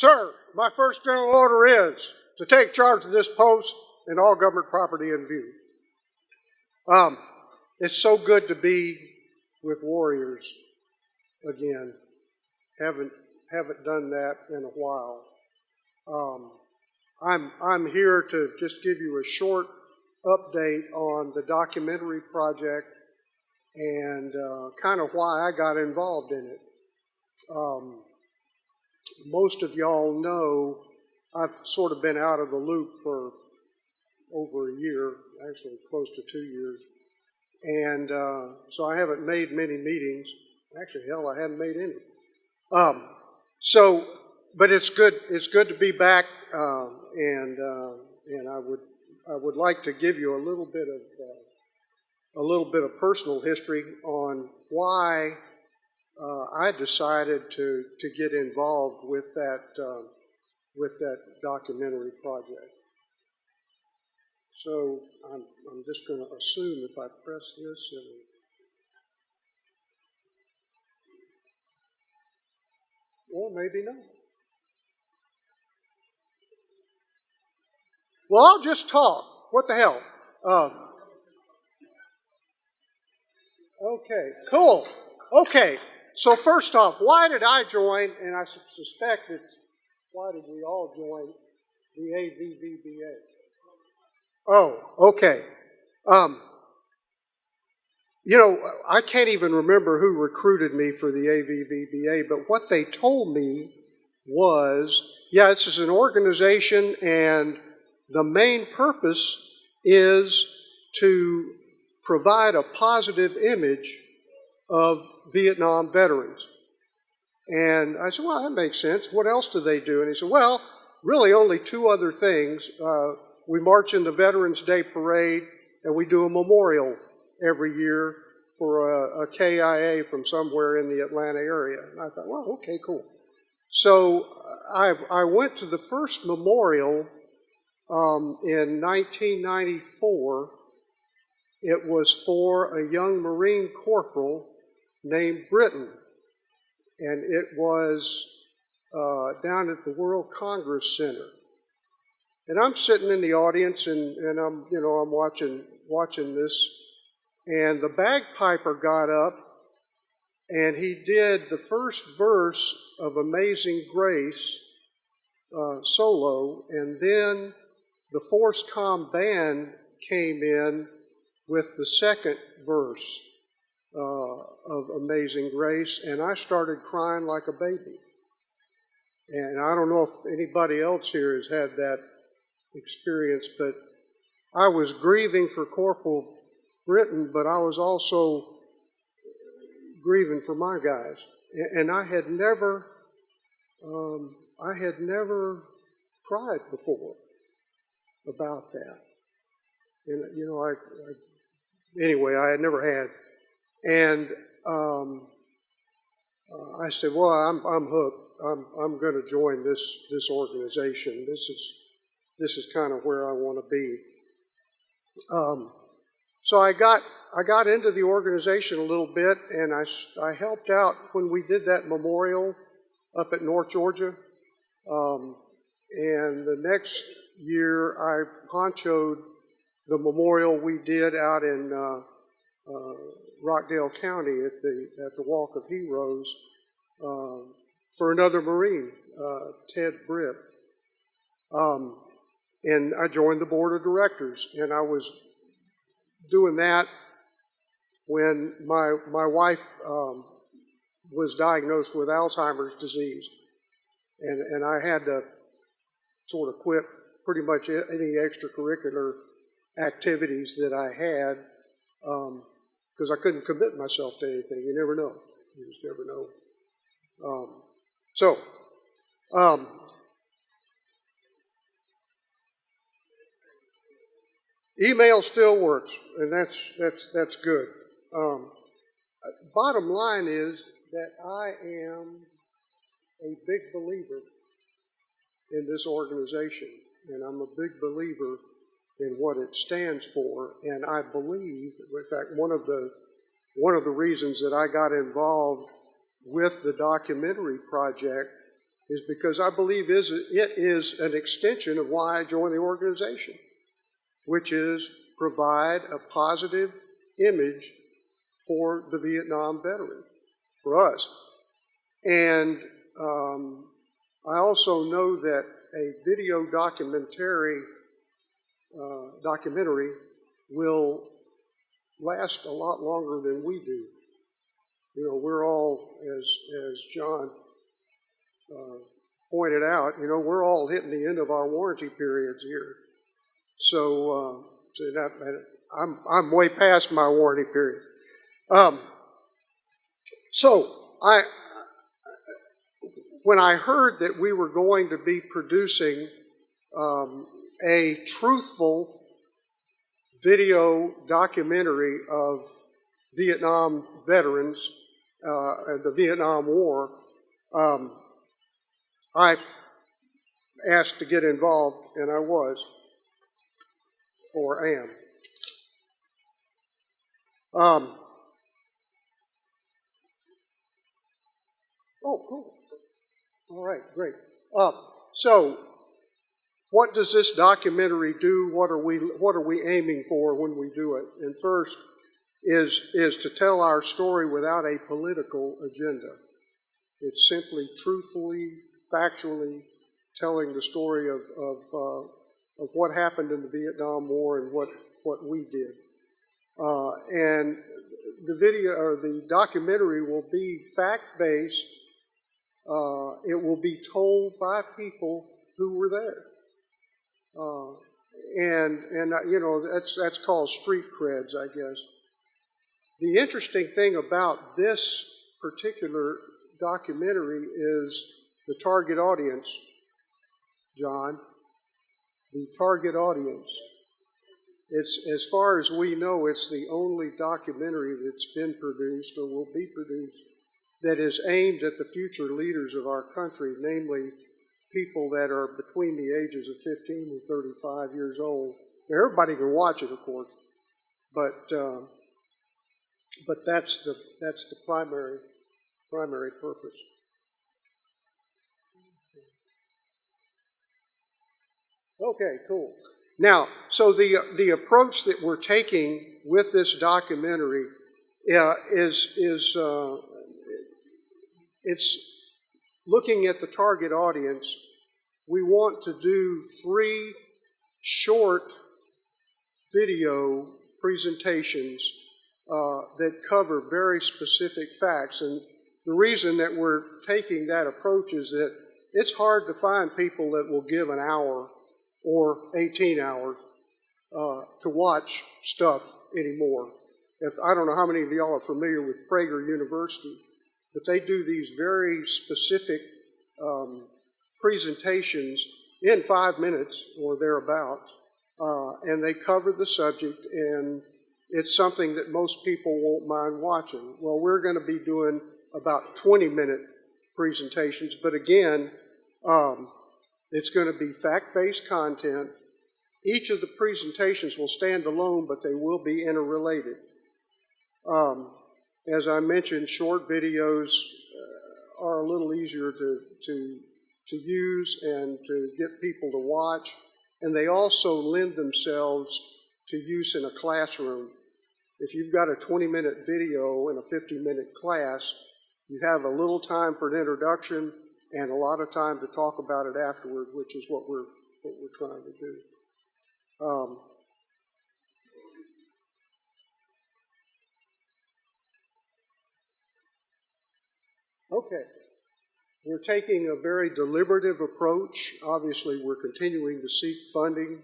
Sir, my first general order is to take charge of this post and all government property in view. It's so good to be with warriors again. Haven't done that in a while. I'm here to just give you a short update on the documentary project and kind of why I got involved in it. Most of y'all know I've sort of been out of the loop for over a year, actually close to 2 years. And so I haven't made many meetings. Actually, hell, I hadn't made any. But it's good to be back, and I would like to give you a little bit of personal history on why I decided to get involved with that documentary project. So I'm just going to assume if I press this and or maybe not. Well, I'll just talk. What the hell? Okay, cool. Okay, so first off, why did I join? And I suspect it's why did we all join the AVVBA? Oh, okay. You know, I can't even remember who recruited me for the AVVBA, but what they told me was, yeah, this is an organization and the main purpose is to provide a positive image of Vietnam veterans. And I said, well, that makes sense. What else do they do? And he said, well, really only two other things. We march in the Veterans Day Parade, and we do a memorial every year for a KIA from somewhere in the Atlanta area. And I thought, well, okay, cool. So I went to the first memorial in 1994. It was for a young Marine corporal named Britton, and it was down at the World Congress Center. And I'm sitting in the audience, and I'm watching this, and the bagpiper got up, and he did the first verse of Amazing Grace solo, and then the Force Com band came in with the second verse of Amazing Grace, and I started crying like a baby. And I don't know if anybody else here has had that experience, but I was grieving for Corporal Britton, but I was also grieving for my guys. And I had never cried before about that. And you know, anyway, I had never had. And I said, well, I'm hooked. I'm going to join this organization. This is kind of where I want to be. So I got into the organization a little bit, and I helped out when we did that memorial up at North Georgia. And the next year, I honchoed the memorial we did out in Rockdale County at the Walk of Heroes for another Marine, Ted Britt. And I joined the board of directors, and I was doing that when my wife was diagnosed with Alzheimer's disease, and I had to sort of quit pretty much any extracurricular activities that I had because I couldn't commit myself to anything. You never know. You just never know. Email still works, and that's good. Bottom line is that I am a big believer in this organization, and I'm a big believer in what it stands for. And I believe, in fact, one of the reasons that I got involved with the documentary project is because I believe it is an extension of why I joined the organization, which is provide a positive image for the Vietnam veteran, for us. And I also know that a video documentary will last a lot longer than we do. You know, we're all, as John pointed out, you know, we're all hitting the end of our warranty periods here. So, I'm way past my warranty period. When I heard that we were going to be producing a truthful video documentary of Vietnam veterans, the Vietnam War, I asked to get involved, and I was, or am. Oh, cool. All right, great. So, what does this documentary do? What are we aiming for when we do it? And first is to tell our story without a political agenda. It's simply truthfully, factually telling the story of what happened in the Vietnam War and what we did. And the video or the documentary will be fact-based. It will be told by people who were there. And you know, that's called street creds, I guess. The interesting thing about this particular documentary is the target audience, John. The target audience. It's, as far as we know, it's the only documentary that's been produced or will be produced that is aimed at the future leaders of our country, namely people that are between the ages of 15 and 35 years old. Everybody can watch it, of course, but that's the primary purpose. Okay, cool. Now, so the approach that we're taking with this documentary it's looking at the target audience. We want to do 3 short video presentations that cover very specific facts. And the reason that we're taking that approach is that it's hard to find people that will give an hour or 18 hours to watch stuff anymore. I don't know how many of y'all are familiar with Prager University, but they do these very specific presentations in 5 minutes or thereabouts, and they cover the subject, and it's something that most people won't mind watching. Well, we're going to be doing about 20-minute presentations, but again, it's going to be fact-based content. Each of the presentations will stand alone, but they will be interrelated. As I mentioned, short videos are a little easier to use and to get people to watch, and they also lend themselves to use in a classroom. If you've got a 20-minute video in a 50-minute class, you have a little time for an introduction and a lot of time to talk about it afterward, which is what we're trying to do. Okay, we're taking a very deliberative approach. Obviously, we're continuing to seek funding.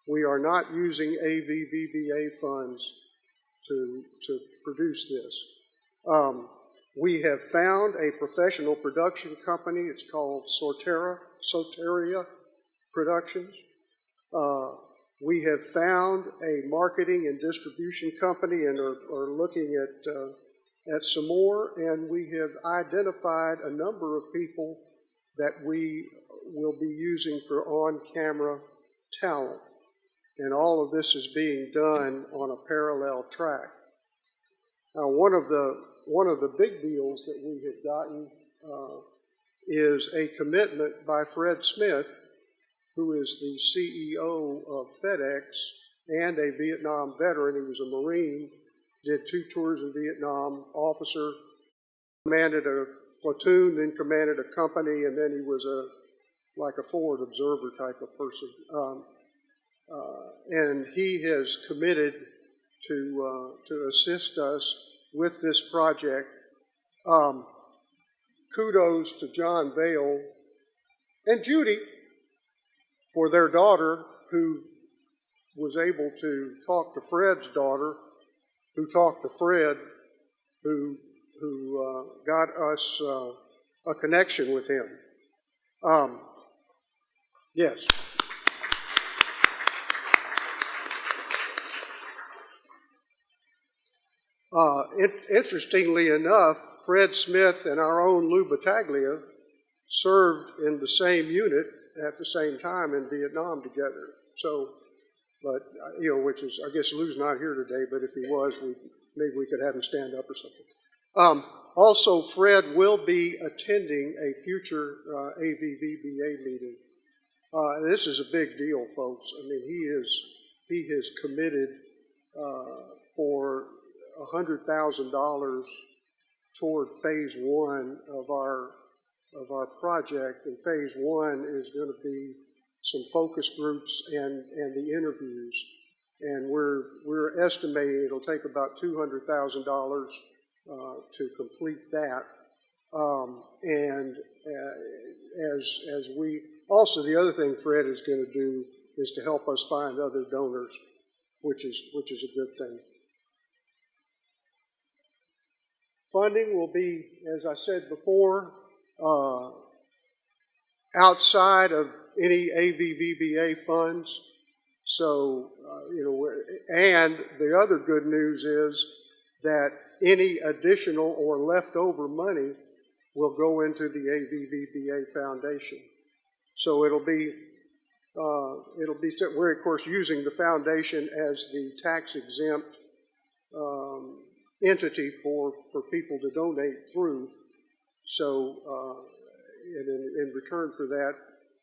We are not using AVVBA funds to produce this. We have found a professional production company. It's called Soteria Productions. We have found a marketing and distribution company and are looking at some more, and we have identified a number of people that we will be using for on-camera talent. And all of this is being done on a parallel track. Now, one of the big deals that we have gotten is a commitment by Fred Smith, who is the CEO of FedEx and a Vietnam veteran. He was a Marine, did 2 tours in Vietnam, officer, commanded a platoon, then commanded a company, and then he was like a forward observer type of person. And he has committed to assist us with this project. Kudos to John Vale and Judy for their daughter, who was able to talk to Fred's daughter, who talked to Fred, who got us a connection with him. Yes. Interestingly enough, Fred Smith and our own Lou Battaglia served in the same unit at the same time in Vietnam together. So, but, which is, I guess Lou's not here today, but if he was, maybe we could have him stand up or something. Also, Fred will be attending a future AVVBA meeting. This is a big deal, folks. I mean, he has committed for $100,000 toward phase 1 of our project, and phase 1 is going to be some focus groups and the interviews, and we're estimating it'll take about $200,000 to complete that. And as we also, the other thing Fred is going to do is to help us find other donors, which is a good thing. Funding will be, as I said before, outside of any AVVBA funds. So, and the other good news is that any additional or leftover money will go into the AVVBA Foundation. So we're of course using the foundation as the tax-exempt entity for people to donate through. So, in return for that,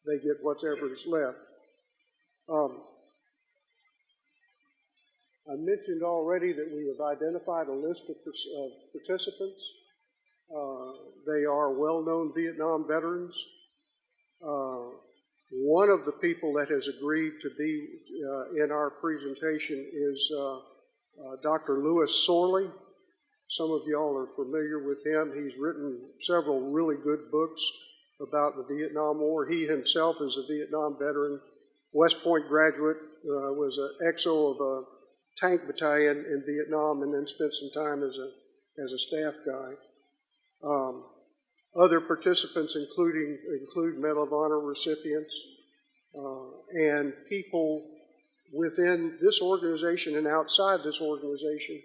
they get whatever is left. I mentioned already that we have identified a list of participants. They are well-known Vietnam veterans. One of the people that has agreed to be in our presentation is Dr. Louis Sorley. Some of y'all are familiar with him. He's written several really good books about the Vietnam War. He himself is a Vietnam veteran, West Point graduate, was an XO of a tank battalion in Vietnam, and then spent some time as a staff guy. Other participants include Medal of Honor recipients and people within this organization and outside this organization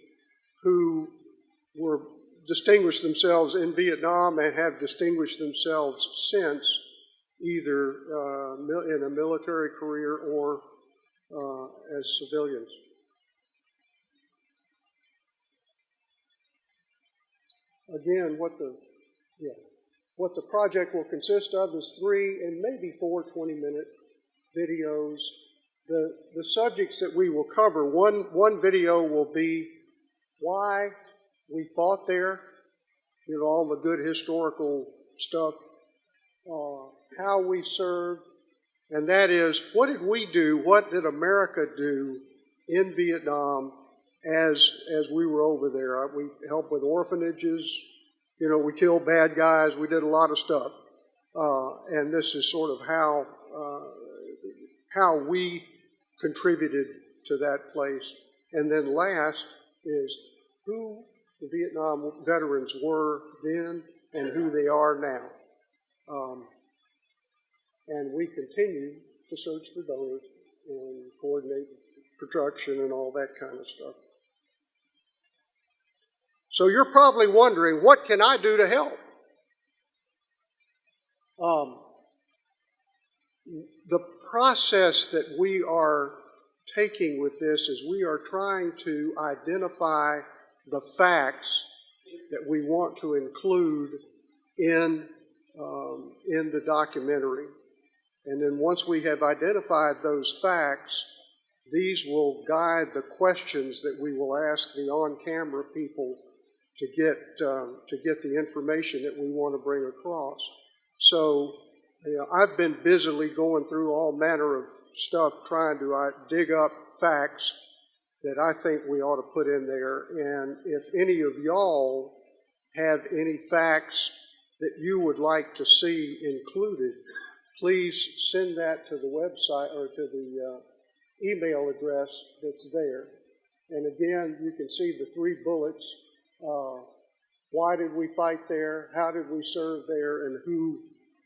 who distinguished themselves in Vietnam and have distinguished themselves since, either in a military career or as civilians. Again, what the project will consist of is 3 and maybe 4 20-minute videos. The subjects that we will cover, one video will be why we fought there, all the good historical stuff, how we served, and that is, what did we do, what did America do in Vietnam as we were over there? We helped with orphanages, we killed bad guys, we did a lot of stuff. And this is sort of how we contributed to that place. And then last is who the Vietnam veterans were then and who they are now. And we continue to search for donors and coordinate production and all that kind of stuff. So you're probably wondering, what can I do to help? The process that we are taking with this is we are trying to identify the facts that we want to include in in the documentary. And then once we have identified those facts, these will guide the questions that we will ask the on-camera people to get the information that we want to bring across. So, I've been busily going through all manner of stuff trying to dig up facts that I think we ought to put in there. And if any of y'all have any facts that you would like to see included, please send that to the website or to the email address that's there. And again, you can see the 3 bullets. Why did we fight there? How did we serve there? And who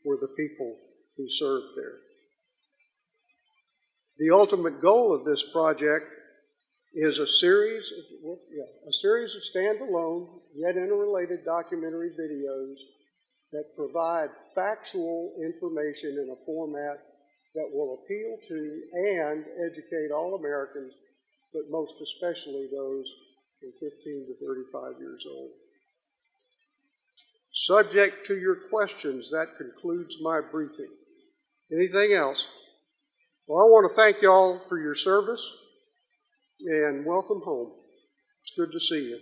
were the people who served there? The ultimate goal of this project is a series of standalone yet interrelated documentary videos that provide factual information in a format that will appeal to and educate all Americans, but most especially those from 15 to 35 years old. Subject to your questions, that concludes my briefing. Anything else? Well, I want to thank y'all for your service and welcome home. It's good to see you.